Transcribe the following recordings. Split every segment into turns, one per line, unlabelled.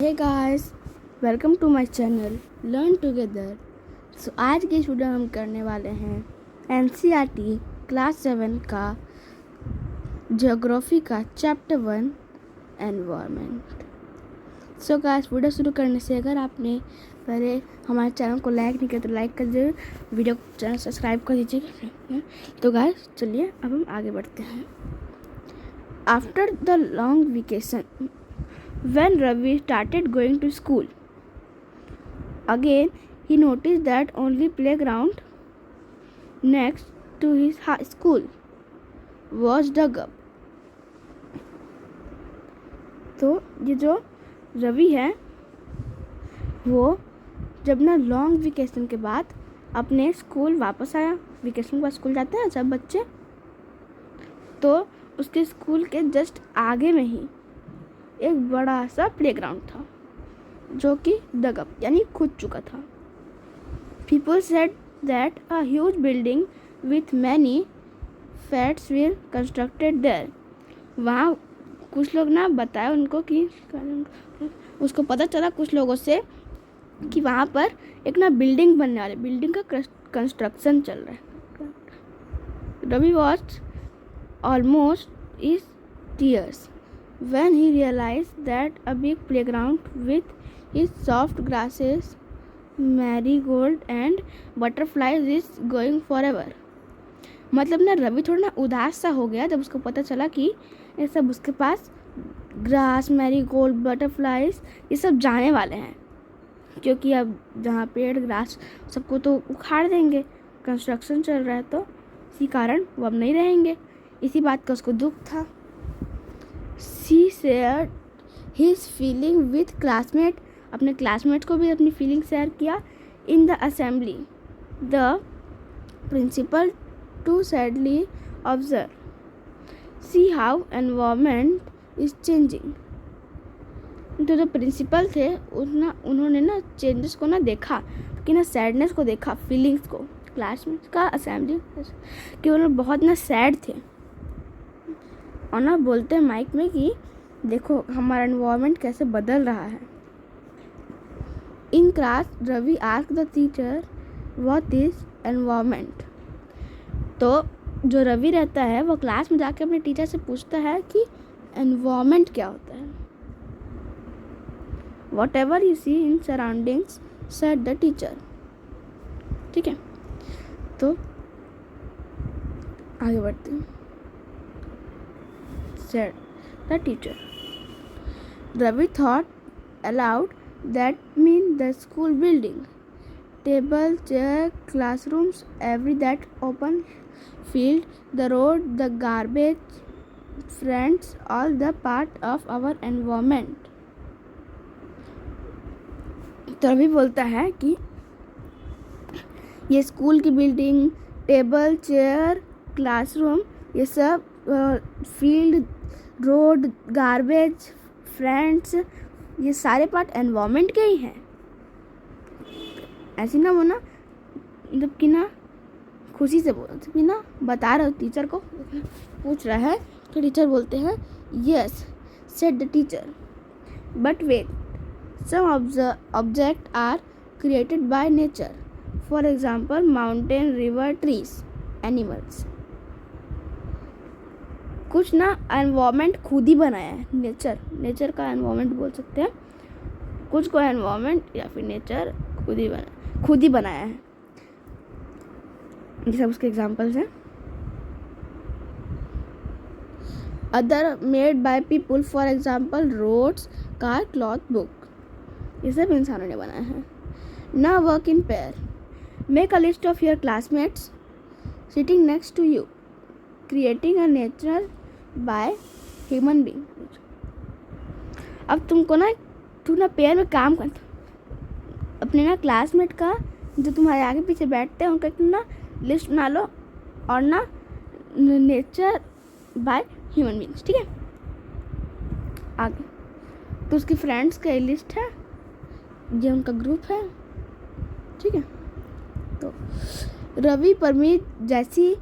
Hey guys, welcome to my channel learn together. आज की video हम करने वाले हैं एनसीईआरटी क्लास 7 का ज्योग्राफी का चैप्टर 1 एनवायरनमेंट। गाइस, वीडियो शुरू करने से अगर आपने पहले हमारे चैनल को लाइक नहीं किया तो लाइक कर दीजिए, वीडियो चैनल सब्सक्राइब कर दीजिए। तो गाइस चलिए अब हम आगे बढ़ते हैं। After the long vacation when Ravi started going to school, again he noticed that only playground next to his school was dug up. तो ये जो रवि है वो जब ना लॉन्ग वेकेशन के बाद अपने स्कूल वापस आया। वेकेशन के बाद स्कूल जाते हैं सब बच्चे, तो उसके स्कूल के जस्ट आगे में ही एक बड़ा सा प्लेग्राउंड था जो कि dug up यानी खुद चुका था। People said that a huge building with many flats were constructed there. वहाँ कुछ लोग ना बताया उनको कि उसको पता चला कुछ लोगों से कि वहाँ पर एक ना बिल्डिंग बनने वाली, बिल्डिंग का कंस्ट्रक्शन चल रहा है। Ravi was almost in tears when he realized that a big playground with its soft grasses, marigold and butterflies is going forever. मतलब ना रवि थोड़ा ना उदास सा हो गया जब उसको पता चला कि ये सब उसके पास ग्रास, मैरीगोल्ड, बटरफ्लाइज ये सब जाने वाले हैं, क्योंकि अब जहाँ पेड़ ग्रास सबको तो उखाड़ देंगे, कंस्ट्रक्शन चल रहा है, तो इसी कारण वो अब नहीं रहेंगे। इसी बात का उसको दुख था। She shared his feeling with classmate. अपने क्लासमेट को भी अपनी फीलिंग शेयर किया। In the assembly, the principal too sadly observed, see how environment is changing. तो जो प्रिंसिपल थे उन्होंने ना चेंजेस को ना देखा, कि ना सैडनेस को देखा, फीलिंग्स को। क्लासमेट का असेंबली कि वो लोग बहुत ना सैड थे और ना बोलते हैं माइक में कि देखो हमारा एनवायरनमेंट कैसे बदल रहा है। In class Ravi ask the teacher what is environment. तो जो रवि रहता है वो क्लास में जाके अपने टीचर से पूछता है कि एनवायरनमेंट क्या होता है। Whatever you see in surroundings said the teacher. ठीक है, तो आगे बढ़ते हैं। said the teacher. Ravi thought aloud, that means the school building, table, chair, classrooms, every that open field, the road, the garbage, friends, all the part of our environment. तो रवि बोलता है कि ये स्कूल की बिल्डिंग, टेबल, चेयर, क्लासरूम, ये सब field, road, garbage, friends, ये सारे पार्ट एनवायरनमेंट के ही हैं। ऐसे ना वो ना मतलब कि ना खुशी से बोलते कि ना बता रहे हो टीचर को, पूछ रहा है तो टीचर बोलते हैं yes said the teacher, but wait, some object are created by nature, for example mountain, river, trees, animals. कुछ ना एनवायरनमेंट खुद ही बनाया है, नेचर का एनवायरनमेंट बोल सकते हैं। कुछ को एनवायरनमेंट या फिर नेचर खुद ही बनाया है। ये सब उसके एग्जांपल्स हैं। Other made by people, for example roads, car, cloth, book, ये सब इंसानों ने बनाया है। ना work in pair, make a list of your classmates sitting next to you, creating a nature by human being. अब तुमको ना तू ना पेयर में काम कर, अपने ना क्लासमेट का जो तुम्हारे आगे पीछे बैठते हैं उनका तुम ना लिस्ट बना लो, और ना नेचर बाय ह्यूमन बीइंग्स। ठीक है, आगे तो उसके फ्रेंड्स का लिस्ट है, ये उनका ग्रुप है। ठीक है, तो रवि, परमीत, जैसी,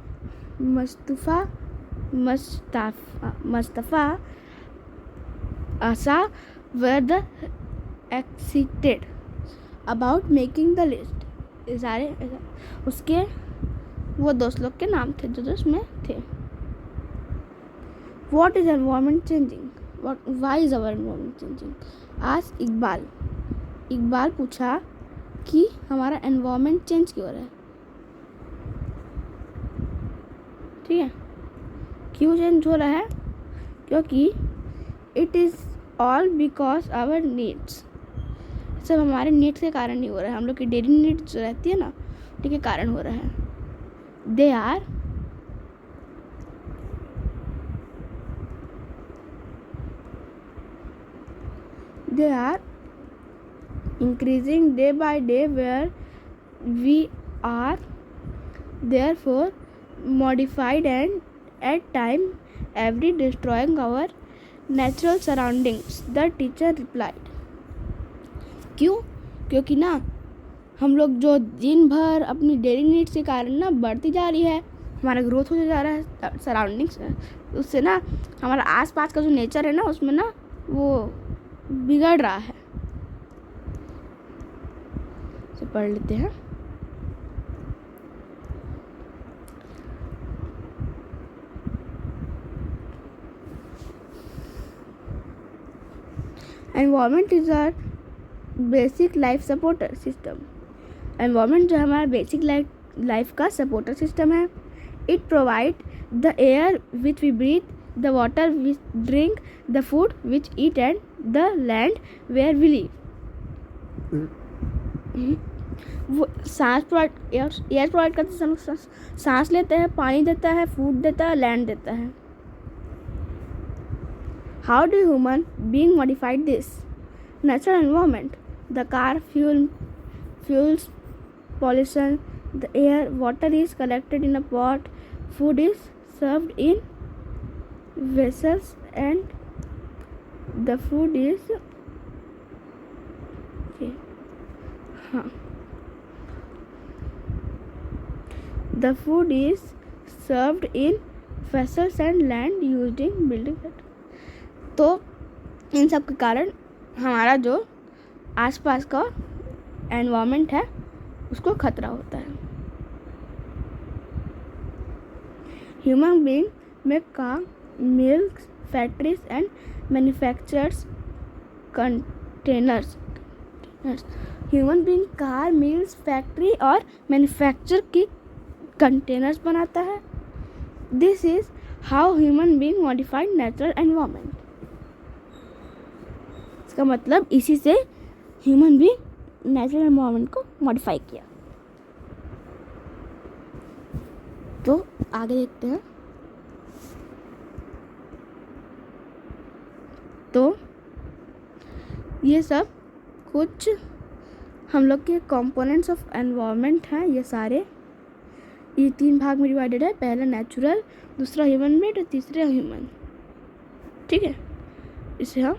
मुस्तफ़ा, आशा were the excited about making the list. सारे उसके वो दोस्त लोग के नाम थे जो उसमें थे. What is environment changing? Why is our environment changing? आज इकबाल पूछा कि हमारा एनवायरनमेंट चेंज क्यों हो रहा है. ठीक है, क्यों चेंज हो रहा है? क्योंकि it is all because our needs. सब हमारे नीड्स के कारण नहीं हो रहा है. हम लोग की डेली नीड्स जो रहती है ना, ठीक है, कारण हो रहा है. They are increasing day by day, where we are therefore modified and at time every destroying our natural surroundings, the teacher replied. क्यों? क्योंकि ना हम लोग जो दिन भर अपनी डेली नीड्स के कारण ना बढ़ती जा रही है, हमारा ग्रोथ होता जा रहा है सराउंडिंग्स, उससे ना हमारा आसपास का जो नेचर है ना उसमें ना वो बिगड़ रहा है. से पढ़ लेते हैं. Environment is our basic life supporter system. Environment जो हमारा बेसिक लाइफ का सपोर्टर सिस्टम है. It provide the air which we breathe, the water which drink, the food which eat and the land where we live. वो सांस provide air provide करते हैं, हम लोग सांस लेते हैं, पानी देता है, फूड देता है, लैंड देता है. How do human being modified this natural environment? The car fuels pollution, the air, water is collected in a pot, food is served in vessels, and the food is the food is served in vessels and land used in building. तो इन सब के कारण हमारा जो आसपास का environment है उसको खतरा होता है. Human being make car, milk, factories and manufactures containers. Human being car, mills, factory और मैन्युफैक्चर की कंटेनर्स बनाता है. This is how human being modified natural environment. इसका मतलब इसी से ह्यूमन बीइंग नेचुरल एनवायरनमेंट को मॉडिफाई किया. तो आगे देखते हैं. तो ये सब कुछ हम लोग के कंपोनेंट्स ऑफ एनवायरनमेंट हैं. ये सारे ये 3 भाग में डिवाइडेड है. पहला नेचुरल, दूसरा ह्यूमन मेड और तीसरा ह्यूमन. ठीक है, इसे हम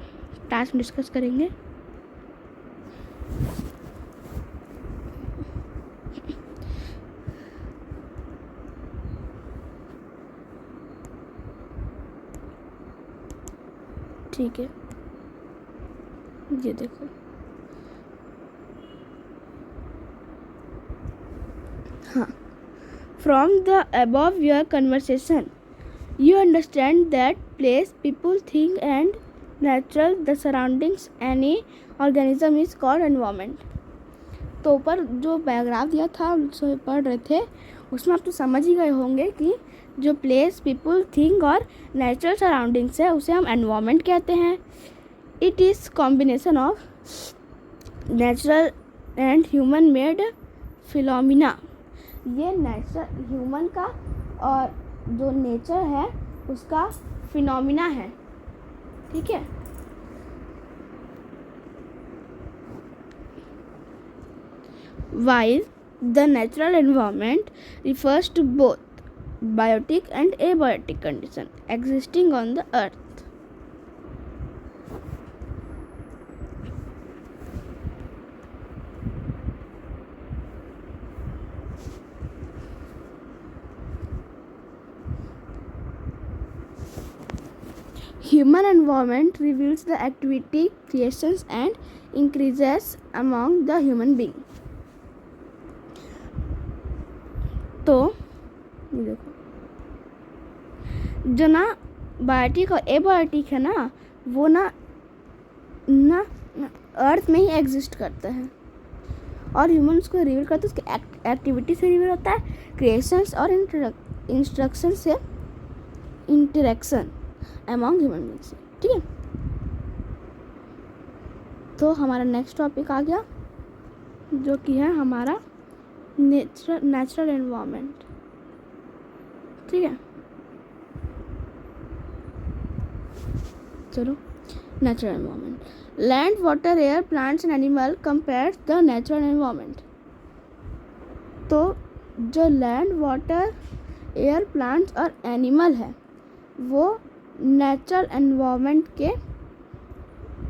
टास्क में डिस्कस करेंगे. ठीक है, ये देखो. हाँ, from the above your conversation you understand that place, people, thing and natural the surroundings any organism is called environment. तो ऊपर जो पैराग्राफ दिया था जो पढ़ रहे थे उसमें आप तो समझ ही गए होंगे कि जो प्लेस, पीपल, थिंग और नेचुरल सराउंडिंग्स है उसे हम एनवायरनमेंट कहते हैं. It is combination of natural and human made phenomena. ये नेचर ह्यूमन का और जो नेचर है उसका फिनोमिना है. ठीक है, while the natural environment refers to both biotic and abiotic condition existing on the earth. Human environment reveals the activity, creations and increases among the human being. तो ये देखो, जो ना बायोटिक और एबायोटिक है ना, वो ना अर्थ में ही एग्जिस्ट करता है, और ह्यूमन्स को रिवील करता है उसके एक्टिविटी से रिवील होता है, क्रिएशंस और इंस्ट्रक्शन से इंटरेक्शन अमॉन्ग ह्यूमन बीइंग्स. ठीक है, तो हमारा नेक्स्ट टॉपिक आ गया जो कि है हमारा नेचुरल एनवायरनमेंट. ठीक है, चलो natural environment. Land, water, air, plants and animal compare the natural environment. तो जो लैंड, वाटर, एयर, प्लांट्स और एनिमल है वो नेचुरल एनवायरनमेंट के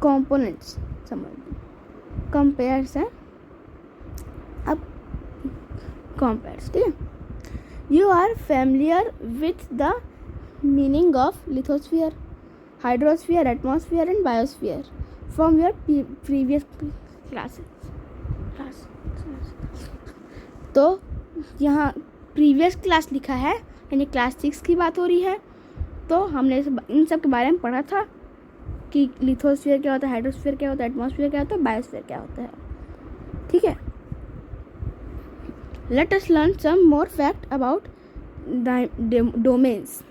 कंपोनेंट्स समझ कंपेयर्स हैं. अब कंपेयर्स, ठीक है. You are familiar with the meaning of lithosphere, hydrosphere, atmosphere and biosphere from your previous classes. तो यहाँ प्रीवियस क्लास लिखा है, यानी क्लास 6 की बात हो रही है. तो हमने इन सब के बारे में पढ़ा था कि लिथोस्फीयर क्या होता है, हाइड्रोस्फीयर क्या होता है, एटमॉस्फेयर क्या होता है, बायोस्फीयर क्या होता है. ठीक है, let us learn some more fact about domains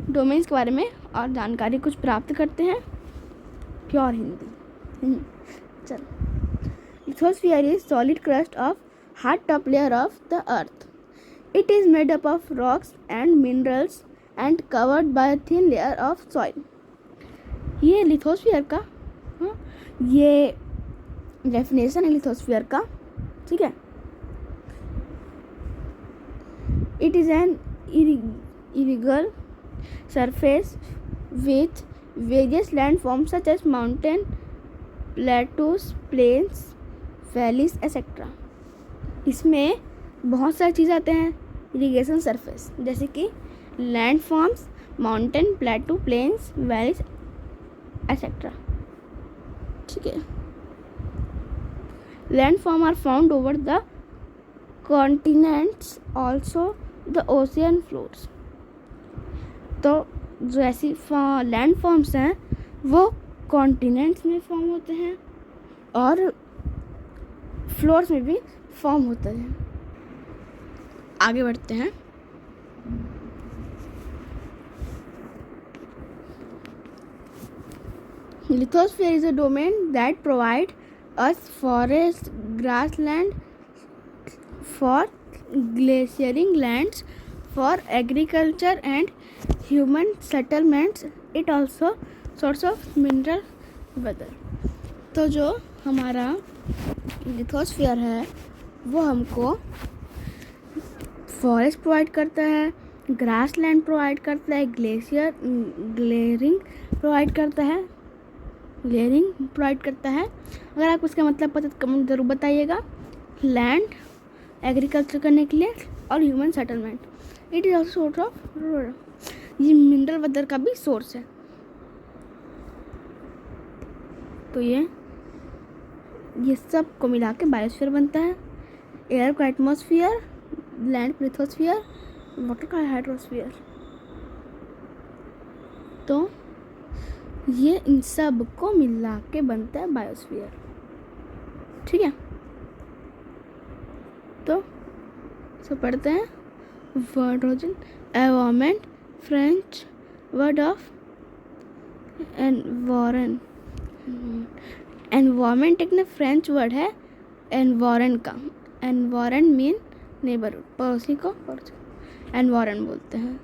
के बारे में और जानकारी कुछ प्राप्त करते हैं. प्योर हिंदी. चलो, lithosphere is solid crust of hard top layer of the earth. It is made up of rocks and minerals and covered by thin layer of soil. ये लिथोस्फीयर का ये डेफिनेशन है लिथोस्फीयर का. ठीक है, it is an irregular surface with various landforms such as mountain, plateaus, plains, valleys, etc. इसमें बहुत सारी चीज़ें आते हैं इरिगेशन सरफेस, जैसे कि landforms, mountain, plateau, plains, valleys etcetera. ठीक है, landform are found over the continents, also the ocean floors. तो जो ऐसी लैंड फॉर्म्स हैं वो कॉन्टिनेंट्स में फॉर्म होते हैं और फ्लोर्स में भी फॉर्म होते हैं. आगे बढ़ते हैं. Lithosphere is a domain that provide us forest, grassland for glaciering lands for agriculture and human settlements. It also source of mineral weather. तो जो हमारा लिथोस्फीयर है वो हमको फॉरेस्ट प्रोवाइड करता है, ग्रास लैंड प्रोवाइड करता है, ग्लेयरिंग प्रोवाइड करता है. अगर आप उसका मतलब पता तो कमेंट ज़रूर बताइएगा. लैंड एग्रीकल्चर करने के लिए और human settlement. It is also source of, ये मिनरल वेदर का भी सोर्स है. तो ये सब को मिला के बायोस्फीयर बनता है. एयर का एटमॉस्फेयर, लैंड लिथोस्फीयर, वाटर का हाइड्रोस्फीयर. तो ये इन सब को मिला के बनता है बायोस्फीयर. ठीक है, तो सब पढ़ते हैं. वर्ड रोजन environment, French word of environment एक ना फ्रेंच वर्ड है एनवायरन का. एनवायरन मीन नेबरहुड, पड़ोसी को एनवायरन बोलते हैं.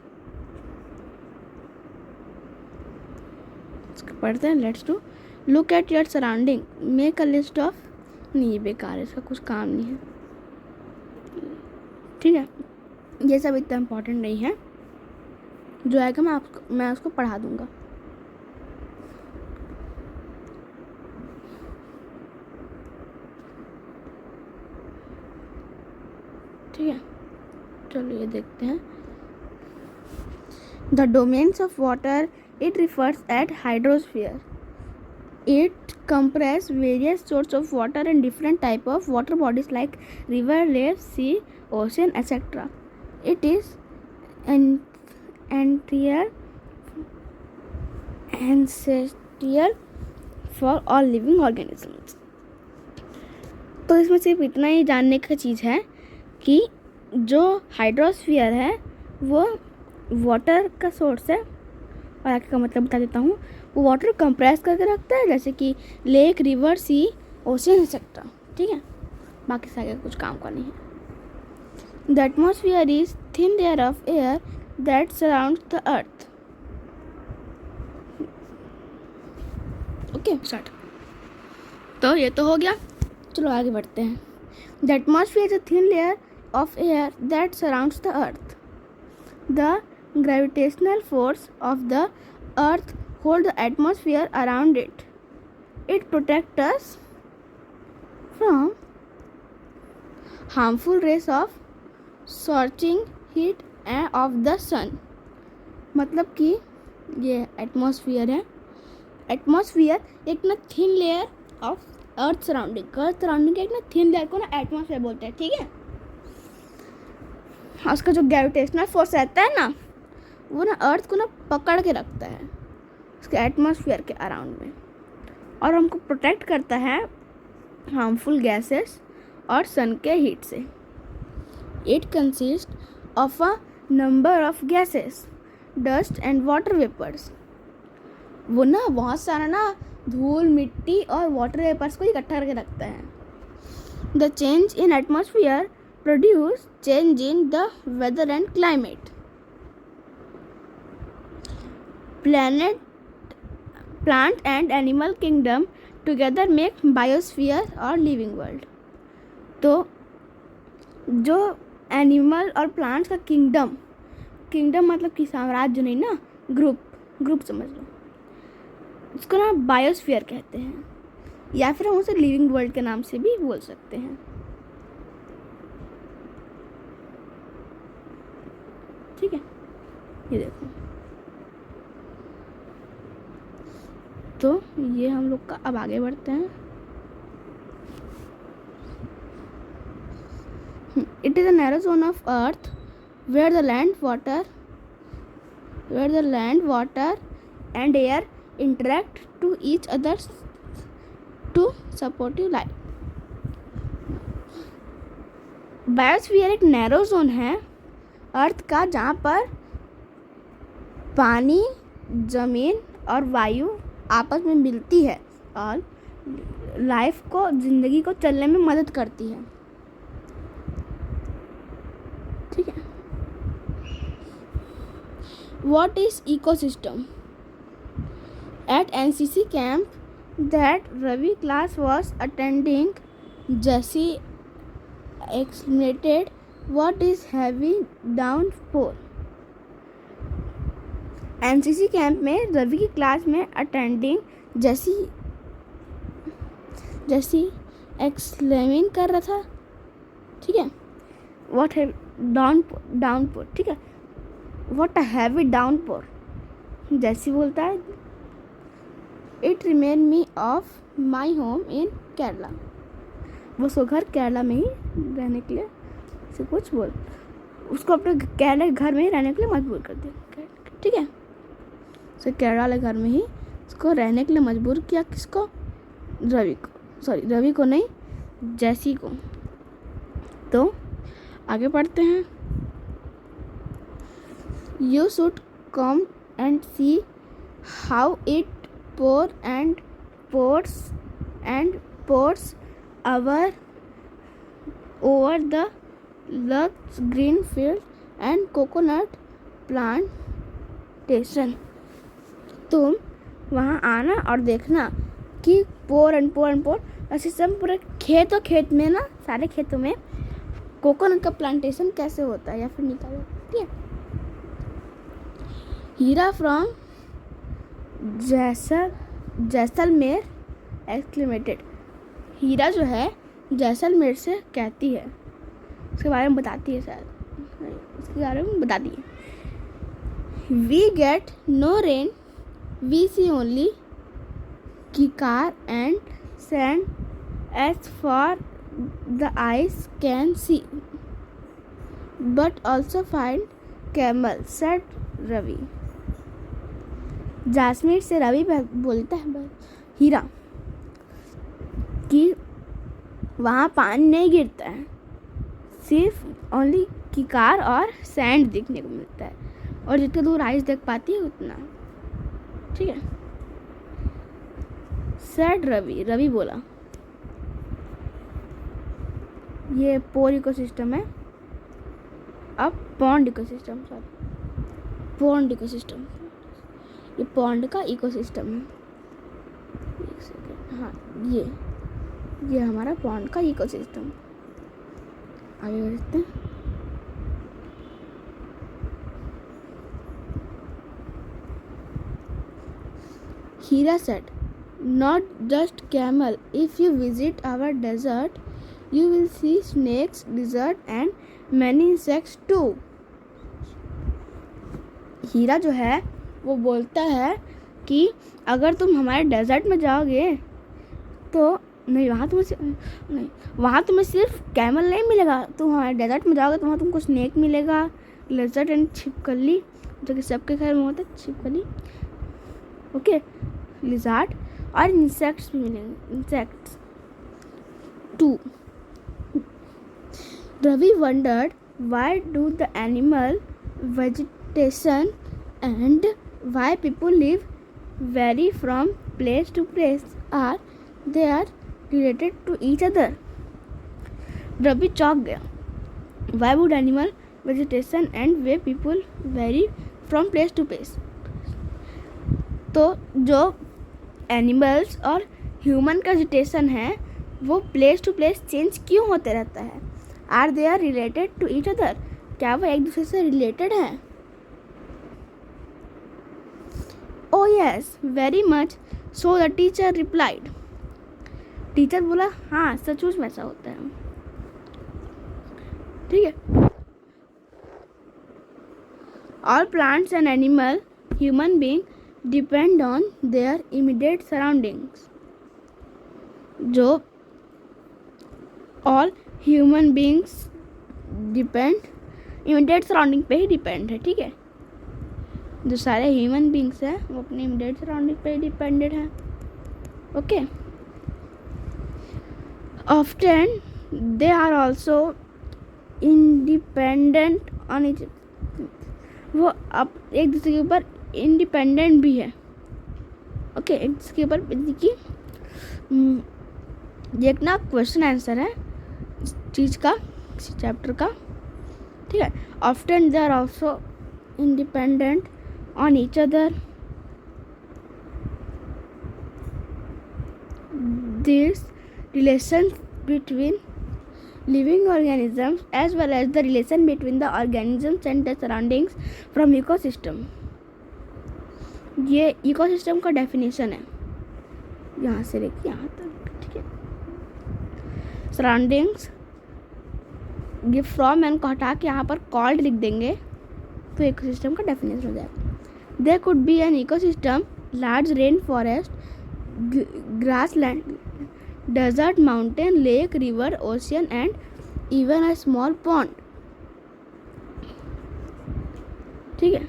पढ़ते हैं. Let's do. Look at your surrounding, make a list of. नहीं, ये बेकार है, इसका कुछ काम नहीं है. ठीक है, ये सब इतना इम्पोर्टेंट नहीं है. जो आएगा मैं उसको पढ़ा दूंगा. ठीक है, चलो ये देखते हैं. The domains of water, It refers at hydrosphere. It compresses various sources of water and different type of water bodies like river, lakes, sea, ocean, etc. It is ancestral for all living organisms. तो इसमें सिर्फ इतना ही जानने का चीज़ है कि जो hydrosphere है वो वाटर का सोर्स है, और आगे का मतलब बता देता हूँ। वो वाटर कंप्रेस करके रखता है, जैसे कि लेक, रिवर, सी, ओशन एक्सेट्रा। ठीक है, बाकी से आगे कुछ काम का नहीं है। The atmosphere is thin layer of air that surrounds the earth. Okay, start. तो ये तो हो गया, चलो आगे बढ़ते हैं। The atmosphere is a thin layer of air that surrounds the earth. The gravitational force of the earth hold the atmosphere around it. It protects us from harmful rays of scorching heat of the sun. मतलब कि ये atmosphere है। Atmosphere एक ना thin layer of earth surrounding एक ना thin layer को ना एटमॉस्फेयर बोलते हैं। ठीक है, उसका जो ग्रेविटेशनल फोर्स रहता है ना, वो ना अर्थ को ना पकड़ के रखता है उसके एटमॉस्फेयर के अराउंड में, और हमको प्रोटेक्ट करता है हार्मफुल गैसेस और सन के हीट से। It consist of a number of gases, dust and water vapours. वो ना बहुत सारा ना धूल, मिट्टी और वाटर वेपर्स को इकट्ठा करके रखता है। The change in atmosphere produce change in the weather and climate. Plant and animal kingdom together make biosphere or living world. तो जो एनिमल और प्लांट्स का किंगडम मतलब कि साम्राज्य नहीं ना, ग्रुप समझ लो, उसको ना बायोस्फीयर कहते हैं, या फिर हम उसे लिविंग वर्ल्ड के नाम से भी बोल सकते हैं। ठीक है, ये देखो, तो ये हम लोग का। अब आगे बढ़ते हैं। It is a narrow zone of earth where the land water and air interact to each other to supportive life. Biosphere एक नैरो जोन है अर्थ का, जहाँ पर पानी, जमीन और वायु आपस में मिलती है और लाइफ को, जिंदगी को चलने में मदद करती है। ठीक है, what is ecosystem? At NCC camp that Ravi class was attending, जैसी explained what is heavy downpour. NCC camp में रवि की क्लास में अटेंडिंग जैसी एक्सप्लेन कर रहा था। ठीक है, व्हाट है डाउनपोर। ठीक है, व्हाट अ हैवी डाउनपोर, जैसी बोलता है it remain me of my home in Kerala. वो उसको घर केरला में ही रहने के लिए से कुछ बोल, उसको अपने केरला घर में ही रहने के लिए मजबूर कर दिया। ठीक है, उसे केरला घर में ही उसको रहने के लिए मजबूर किया। किसको? रवि को नहीं, जैसी को। तो आगे पढ़ते हैं। You should come and see how it pours over the lush green field and coconut plantation. तुम वहाँ आना और देखना कि पोर ऐसे सब पूरे खेत में ना, सारे खेतों में कोकोनट का प्लांटेशन कैसे होता है या फिर निकालो। ठीक है, हीरा फ्रॉम जैसलमेर एक्सक्लेमेटेड। हीरा जो है जैसलमेर से कहती है, उसके बारे में बताती है, शायद उसके बारे में बताती है। We get no rain We see only kikar and sand as far the eyes can see, but also find camel, said Ravi. Jasmir से रवि बोलता है हीरा कि वहाँ पानी नहीं गिरता है, सिर्फ ओनली किकार और सैंड दिखने को मिलता है, और जितना दूर आइस देख पाती है उतना। ठीक है, सेड रवि, रवि बोला। ये पोर इकोसिस्टम है, अब पॉन्ड इकोसिस्टम, पॉन्ड इकोसिस्टम, ये पॉन्ड का इकोसिस्टम है। एक सेकेंड, हाँ ये हमारा पॉन्ड का इकोसिस्टम। आगे बढ़ते हैं। हीरा said, not just camel. If you visit our desert, you will see snakes, lizard and many insects too. हीरा जो है वो बोलता है कि अगर तुम हमारे डेजर्ट में जाओगे तो नहीं, वहाँ तुम्हें सिर्फ कैमल नहीं मिलेगा। तुम हमारे डेजर्ट में जाओगे तो वहाँ तुमको स्नेक मिलेगा, लेजर्ड एंड छिपकली, जो कि सबके घर में होता है छिपकली, ओके, लिजार्ड और इंसेक्ट्स भी मिलेंगे, insects too. Ravi wondered why do the animal, vegetation and why people live vary from place to place, are they are related to each other. Ravi चौंक गया। Why would animal, vegetation and way people vary from place to place. तो जो animals और human का vegetation है वो place to place change क्यों होते रहता है। Are they are related to each other, क्या वो एक दूसरे से रिलेटेड है। Oh yes very much, so the teacher replied. Teacher बोला हाँ सचमुच में ऐसा होता है। ठीक है, all plants and animal, human being depend on their immediate surroundings. जो all human beings depend, immediate surrounding पे ही डिपेंड है। ठीक है, जो सारे ह्यूमन बीइंग्स हैं वो अपने इमीडिएट सराउंडिंग पे ही डिपेंडेड हैं। Okay, often they are also independent on each, वो अब एक दूसरे के ऊपर इंडिपेंडेंट भी है। ओके, एक दूसरे के ऊपर देखिए, ये एक ना क्वेश्चन आंसर है इस चीज़ का, इस चैप्टर का। ठीक है, often they are also independent on each other, this relation between living organisms as well as the relation between the organisms and the surroundings from ecosystem. ये इकोसिस्टम का डेफिनेशन है, यहाँ से लेके यहाँ तक। ठीक है, सराउंडिंग्स, ये फ्रॉम एंड को हटा के यहाँ पर कॉल्ड लिख देंगे तो इकोसिस्टम का डेफिनेशन हो जाएगा। There could be an ecosystem, large rain forest, grassland, desert, mountain, lake, river, ocean and even a small pond. ठीक है,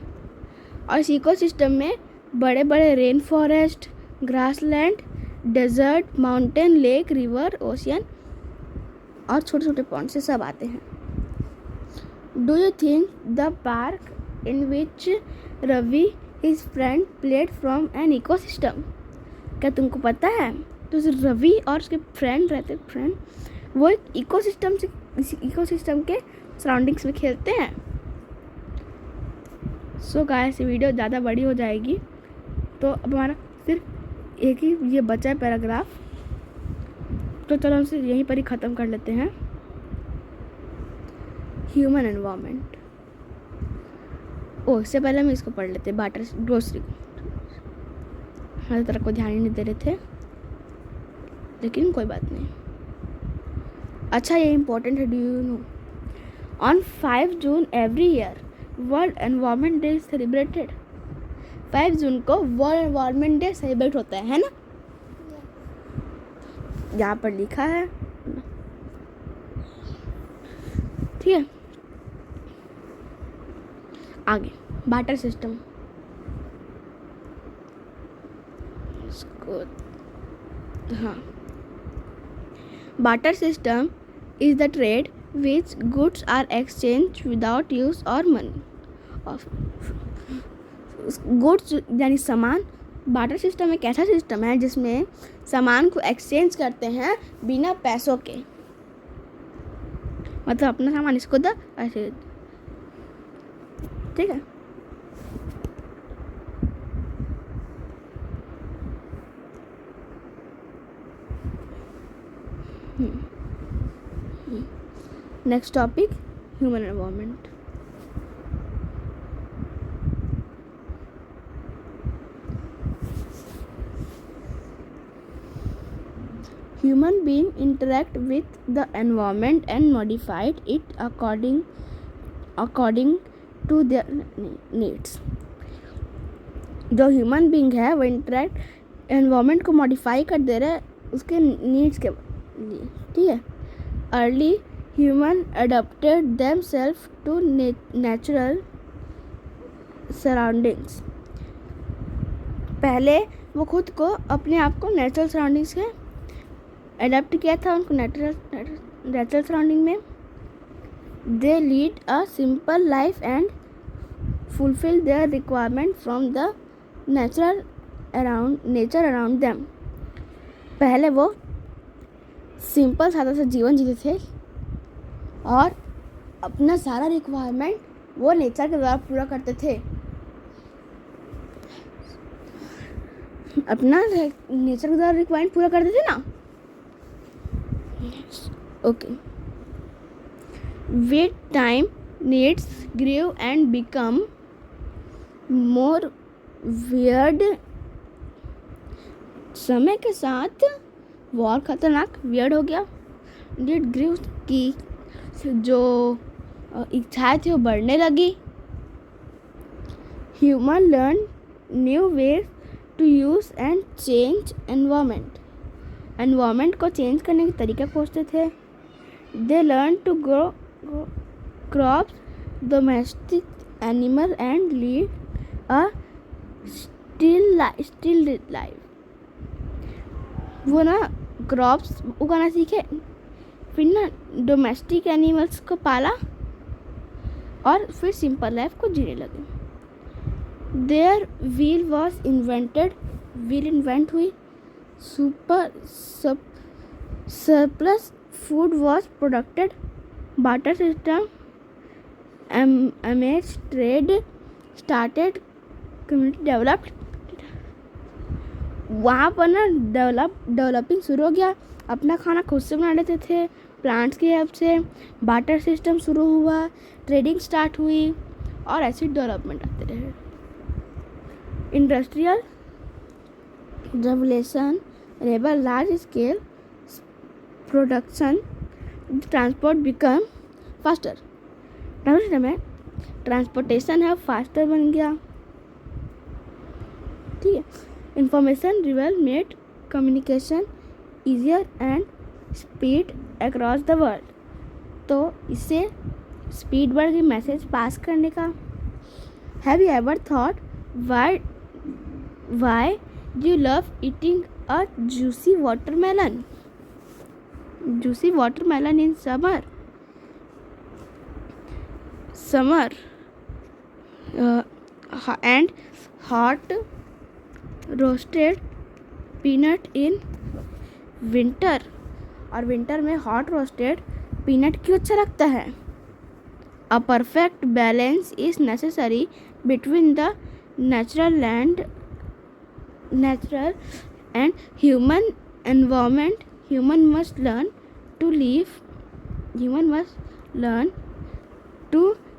और इस इकोसिस्टम में बड़े बड़े rain forest, grassland, desert, mountain, lake, river, ocean और छोटे छोटे पॉन्ड से सब आते हैं। Do you think the park in which Ravi his friend played from an ecosystem, क्या तुमको पता है तो रवि और उसके फ्रेंड रहते, फ्रेंड वो एक इकोसिस्टम से, इस इकोसिस्टम के सराउंडिंग्स में खेलते हैं। सो गाइस, ये वीडियो ज़्यादा बड़ी हो जाएगी तो अब हमारा सिर्फ एक ही ये बचा है पैराग्राफ, तो चलो हम सिर्फ यहीं पर ही ख़त्म कर लेते हैं। ह्यूमन एनवायरनमेंट, ओ इससे पहले हम इसको पढ़ लेते हैं, बाटर ग्रोसरी को। हमारी तरफ को ध्यान ही नहीं दे रहे थे, लेकिन कोई बात नहीं। अच्छा, ये इम्पोर्टेंट है, do you know on 5 June every year world environment day is celebrated. 5 जून को वर्ल्ड एनवायरनमेंट डे सेलिब्रेट होता है ना? यहाँ पर लिखा है, ठीक है। आगे बार्टर सिस्टम, इसको हाँ, barter system is the trade which goods are exchange without use और मनी। गुड्स यानी सामान, बार्टर सिस्टम एक ऐसा सिस्टम है जिसमें सामान को एक्सचेंज करते हैं बिना पैसों के, मतलब अपना सामान इसको दो ऐसे, ठीक है। Next topic, human environment. Human being interact with the environment and modified it according to their needs। जो ह्यूमन बीइंग है वो इंटरेक्ट एनवायरनमेंट को मॉडिफाई कर दे रहा है उसके नीड्स के लिए, ठीक है। Early human adopted themself to natural surroundings. पहले वो खुद को अपने आप को नेचुरल सराउंडिंग्स के अडॉप्ट किया था, उनको नेचुरल सराउंडिंग में। They lead a simple life and fulfil their requirement from the nature around them. पहले वो सिंपल सादा सा जीवन जीते थे और अपना सारा रिक्वायरमेंट वो नेचर के द्वारा पूरा करते थे, अपना नेचर के द्वारा रिक्वायरमेंट पूरा करते थे ना। Okay. With time, needs grew and become more weird। समय के साथ वो और खतरनाक weird हो गया। Need grew की जो इच्छाएं थी वो बढ़ने लगी। Human learn new ways to use and change environment। Environment को चेंज करने के तरीके खोजते थे। They learn to grow crops, domestic animal and lead a still life. वो ना क्रॉप्स उगाना सीखे, फिर ना डोमेस्टिक एनिमल्स को पाला और फिर सिंपल लाइफ को जीने लगे। There wheel was invented, wheel invent हुई। surplus food was produced। barter system emerged, trade started, community developed। वहाँ पर ना डेवलपिंग शुरू हो गया, अपना खाना खुद से बना लेते थे प्लांट्स की हेल्प से। बार्टर सिस्टम शुरू हुआ, ट्रेडिंग स्टार्ट हुई और ऐसी डेवलपमेंट आते रहे। Industrial revolution enable large scale production, transport become faster। में ट्रांसपोर्टेशन है फास्टर बन गया, ठीक है। Information रिवेल made communication easier and speed across the world. तो इससे स्पीड बढ़ गई मैसेज पास करने का। Have you ever thought why you love eating a juicy watermelon? Juicy watermelon in summer and hot roasted peanut in winter। और winter में hot roasted peanut क्यों अच्छा लगता है? A perfect balance is necessary between the natural and human environment। Human must learn to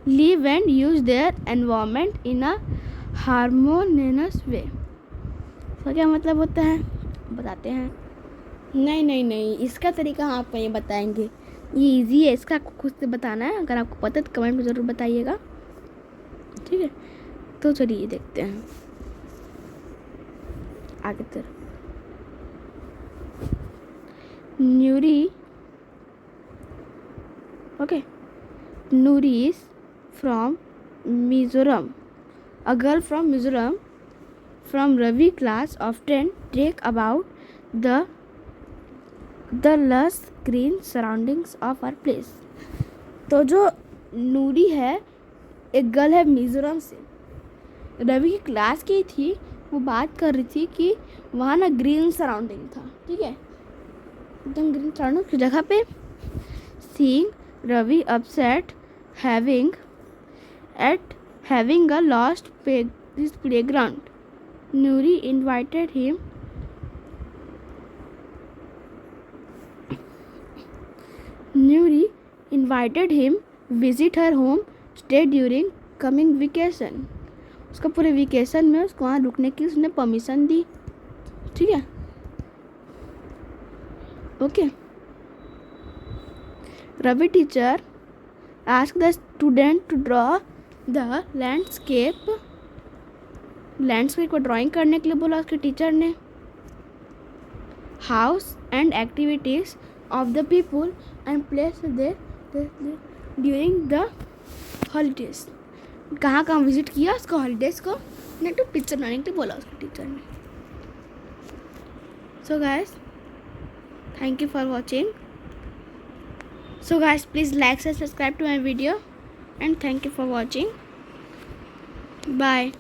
live and use their environment in a harmonious way। तो क्या मतलब होता है बताते हैं? नहीं, इसका तरीका हम आपको ये बताएंगे, ये इजी है, इसका आपको खुद से बताना है। अगर आपको पता है तो कमेंट में ज़रूर बताइएगा, ठीक है। तो चलिए देखते हैं। आगे तरफ। Nuri, okay, Nuri is from Mizoram. A girl from Mizoram from Ravi class often talk about the lush green surroundings of our place. तो जो नूरी है एक गर्ल है मिजोरम से, रवि की क्लास की थी, वो बात कर रही थी कि वहाँ ना ग्रीन सराउंडिंग था, ठीक है, एकदम ग्रीन सराउंडिंग की जगह पे। Seeing Ravi upset having a lost his playground, Nuri invited him visit her home stay during coming vacation. उसका पूरे वेकेशन में उसको वहाँ रुकने की उसने परमिशन दी, ठीक है, okay. Ravi teacher ask the student to draw the landscape को ड्राइंग करने के लिए बोला उसके टीचर ने। House and activities of the people and place during the holidays, कहाँ कहाँ विजिट किया उसको हॉलीडेज को, ने तो पिक्चर बनाने के लिए बोला उसके टीचर ने। So guys, thank you for watching. So guys, please like and subscribe to my video, and thank you for watching. Bye.